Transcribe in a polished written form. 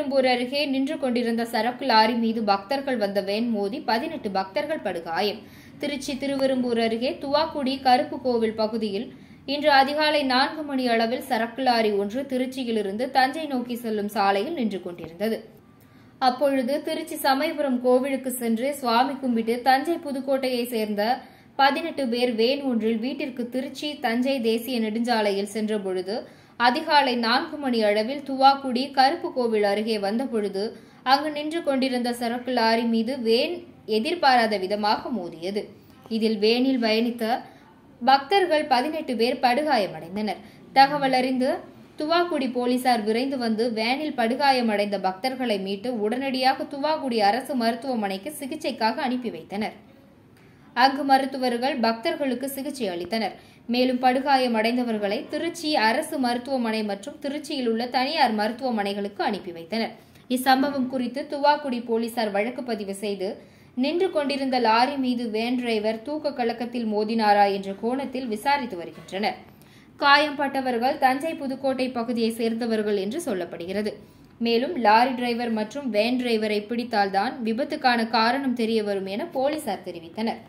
திருவெரும்பூர் அருகே நின்று கொண்டிருந்த சரக்கு லாரி மீது பக்தர்கள் வந்த வேன் மோதி 18 பக்தர்கள் படுகாயம். திருச்சி திருவெரும்பூர் அருகே துவாக்குடி கருப்பு கோவில் பகுதியில் இன்று அதிகாலை 4 மணி அளவில் சரக்கு லாரி ஒன்று திருச்சியிலிருந்து தஞ்சை நோக்கி செல்லும் சாலையில் நின்று கொண்டிருந்தது. அப்பொழுது திருச்சி சமயபுரம் கோவிலுக்கு சென்று சுவாமி கும்பிட்டு தஞ்சை புதுக்கோட்டையை சேர்ந்த 18 பேர் வேன் ஒன்றில் வீட்டிற்கு திருச்சி தஞ்சை தேசிய நெடுஞ்சாலையில் சென்றபொழுது அதிகாலை 4 மணி அளவில் துவாக்குடி கருப்பு கோவில் அருகே வந்தபொழுது அங்கு நின்று கொண்டிருந்த சரக்கு லாரி மீது வேன் எதிர்பாராத விதமாக மோதியது. இதில் வேனில் பயணித்த பக்தர்கள் 18 பேர் படுகாயமடைந்தனர். தகவல் அறிந்து துவாக்குடி போலீசார் விரைந்து வந்து வேனில் படுகாயமடைந்த பக்தர்களை மீட்டு உடனடியாக துவாக்குடி அரசு மருத்துவமனைக்கு சிகிச்சைக்காக அனுப்பி வைத்தனர். அங்கு மருத்துவர்கள் பக்தர்களுக்கு சிகிச்சை அளித்தனர். மேலும் படுகாயமடைந்தவர்களை திருச்சி அரசு மருத்துவமனை மற்றும் திருச்சியில் உள்ள தனியார் மருத்துவமனைகளுக்கு அனுப்பி வைத்தனர். இச்சம்பவம் குறித்து துவாக்குடி போலீசார் வழக்கு பதிவு செய்து நின்று கொண்டிருந்த லாரி மீது வேன் டிரைவர் தூக்க கலக்கத்தில் மோதினாரா என்ற கோணத்தில் விசாரித்து வருகின்றனர். காயம்பட்டவர்கள் தஞ்சை புதுக்கோட்டை பகுதியை சேர்ந்தவர்கள் என்று சொல்லப்படுகிறது. மேலும் லாரி டிரைவர் மற்றும் வேன் டிரைவரை பிடித்தால்தான் விபத்துக்கான காரணம் தெரியவரும் என போலீசார் தெரிவித்தனர்.